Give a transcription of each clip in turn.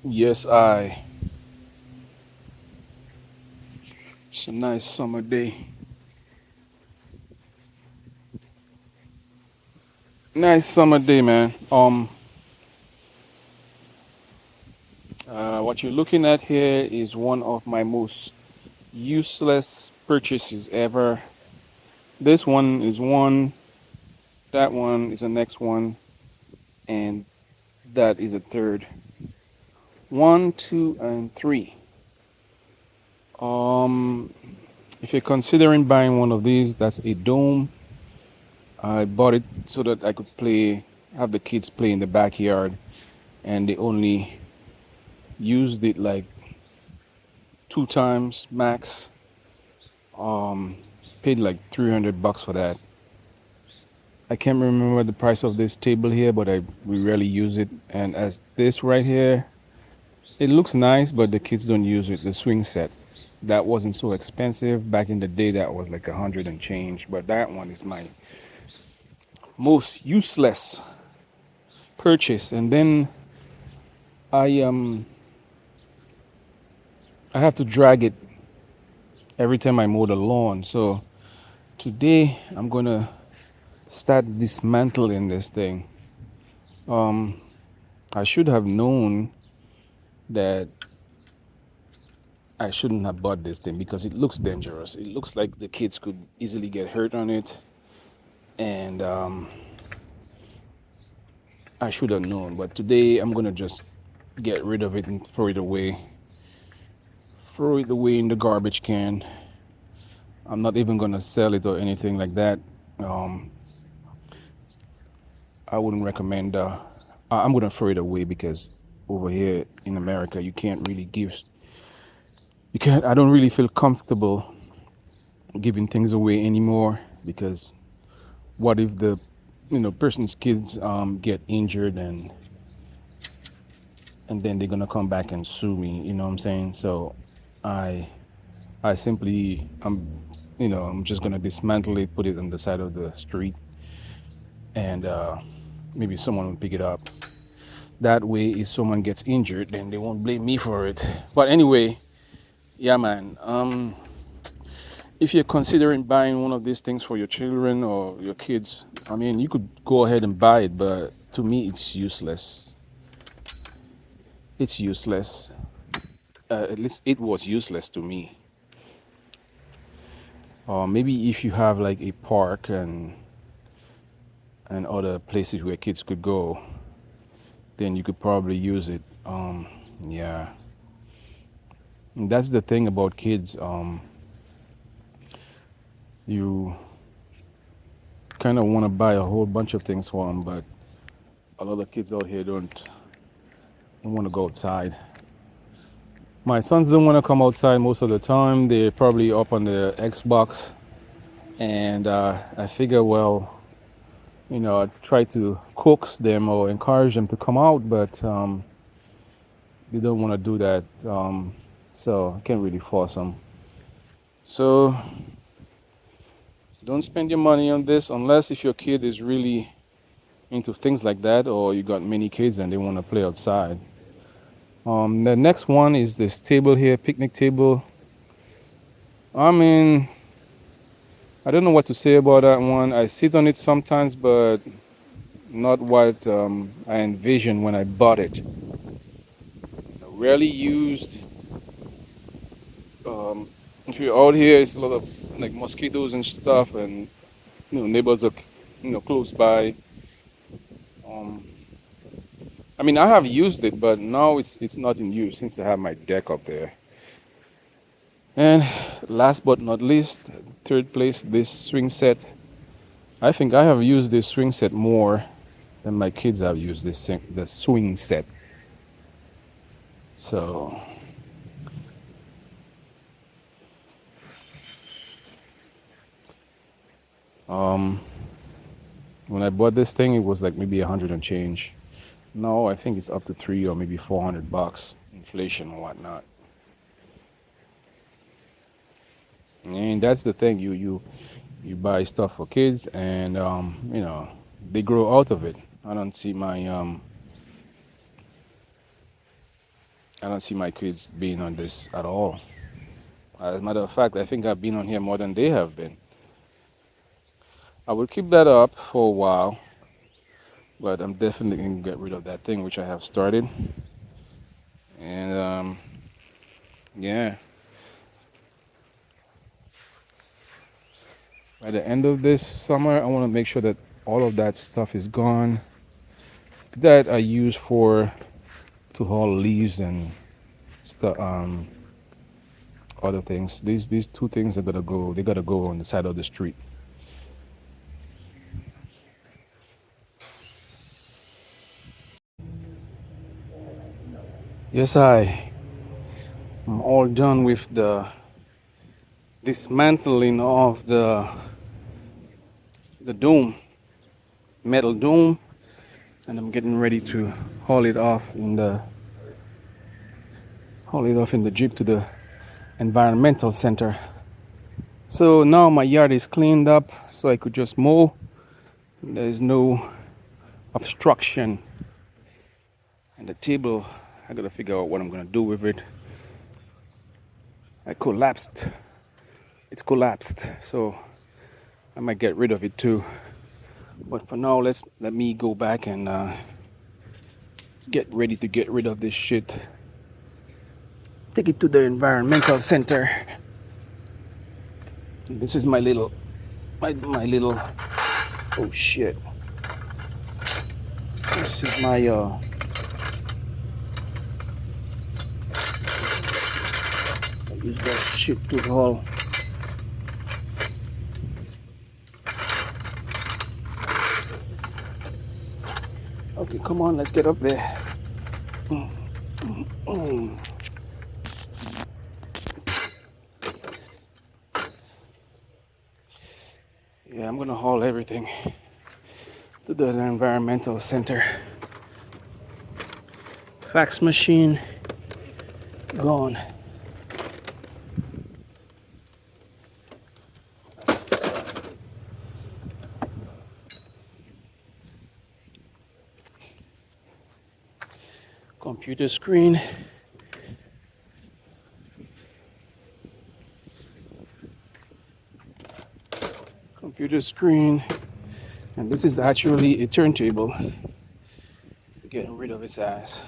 Yes, I. It's a nice summer day. Nice summer day, man. What you're looking at here is one of my most useless purchases ever. This one is one, that one is the next one, and that is a third. One, two, and three. Um, if you're considering buying one of these, that's a dome. I bought it so that I could have the kids play in the backyard, and they only used it like two times max. Um, Paid like $300 for that. I can't remember the price of this table here, but we rarely use it. And as this right here, it looks nice, but the kids don't use it. The swing set, that wasn't so expensive back in the day. That was like 100 and change. But that one is my most useless purchase. And then I um I have to drag it every time I mow the lawn. So today I'm gonna start dismantling this thing. Um, I should have known that I shouldn't have bought this thing because it looks dangerous. It looks like the kids could easily get hurt on it, and I should have known. But today I'm gonna just get rid of it and throw it away. Throw it away in the garbage can. I'm not even gonna sell it or anything like that. Um, I wouldn't recommend. I'm gonna throw it away because over here in America you can't really give. You can't. I don't really feel comfortable giving things away anymore because what if the person's kids get injured and then they're gonna come back and sue me, you know what I'm saying? So I I simply I'm just gonna dismantle it, put it on the side of the street, and maybe someone will pick it up. That way, if someone gets injured, then they won't blame me for it. But anyway, yeah, man. If you're considering buying one of these things for your children or your kids, I mean, you could go ahead and buy it, but to me, it's useless. It's useless. At least it was useless to me. Maybe if you have like a park and other places where kids could go, then you could probably use it. Yeah, and that's the thing about kids. You kind of want to buy a whole bunch of things for them, but a lot of kids out here don't want to go outside. My sons don't want to come outside most of the time. They're probably up on the Xbox, and I figure, well, I try to coax them or encourage them to come out, but they don't want to do that. So I can't really force them. So don't spend your money on this unless if your kid is really into things like that, or you got many kids and they want to play outside. The next one is this table here, picnic table. I mean, I don't know what to say about that one. I sit on it sometimes, but not what I envisioned when I bought it. Rarely used. Um, if you're out here, it's a lot of like mosquitoes and stuff, and neighbors are close by. Um, I mean, I have used it, but now it's not in use since I have my deck up there. And last but not least, third place, this swing set. I think I have used this swing set more than my kids have used the swing set. So um, when I bought this thing, it was like maybe 100 and change. Now I think it's up to three or maybe $400, inflation and whatnot. And that's the thing, you buy stuff for kids, and they grow out of it. I don't see my I don't see my kids being on this at all. As a matter of fact, I think I've been on here more than they have been. I will keep that up for a while, but I'm definitely going to get rid of that thing which I have started. And yeah, by the end of this summer, I want to make sure that all of that stuff is gone that I use for to haul leaves and stuff, other things. These two things are gonna go. They gotta go on the side of the street. Yes, I'm all done with the dismantling of the dome, metal dome, and I'm getting ready to haul it off in the Jeep to the environmental center. So now my yard is cleaned up, so I could just mow. There's no obstruction. And the table, I gotta figure out what I'm gonna do with it. It's collapsed, so I might get rid of it too. But for now, let me go back and get ready to get rid of this shit. Take it to the environmental center. This is my little, oh shit. This is my I use that shit to haul. Okay, come on, let's get up there. Yeah, I'm gonna haul everything to the environmental center. Fax machine gone. Computer screen. Computer screen. And this is actually a turntable. Getting rid of its ass.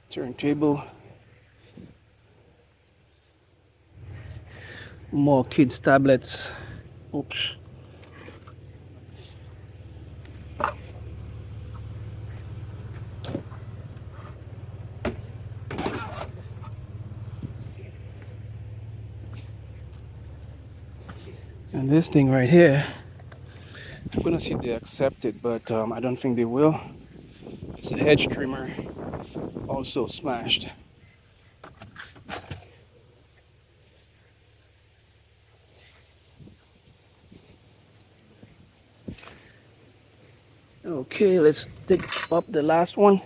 Turntable. More kids' tablets. Oops. And this thing right here, I'm gonna see if they accept it, but I don't think they will. It's a hedge trimmer, also smashed. Okay, let's take up the last one.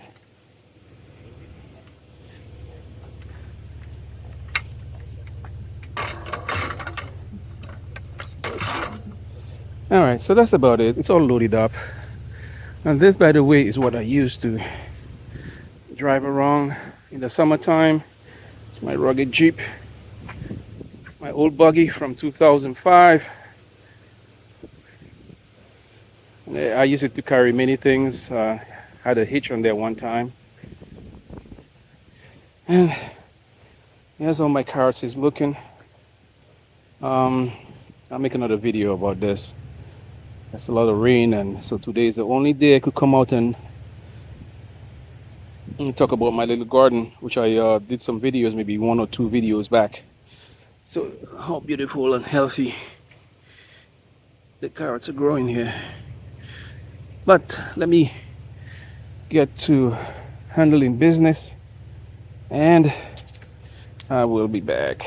All right, so that's about it. It's all loaded up. And this, by the way, is what I use to drive around in the summertime. It's my rugged Jeep, my old buggy from 2005. I use it to carry many things. Had a hitch on there one time. And here's how my carrots is looking. I'll make another video about this. There's a lot of rain, and so today is the only day I could come out and talk about my little garden, which I did some videos, maybe 1 or 2 videos back. So how beautiful and healthy the carrots are growing here. But let me get to handling business, and I will be back.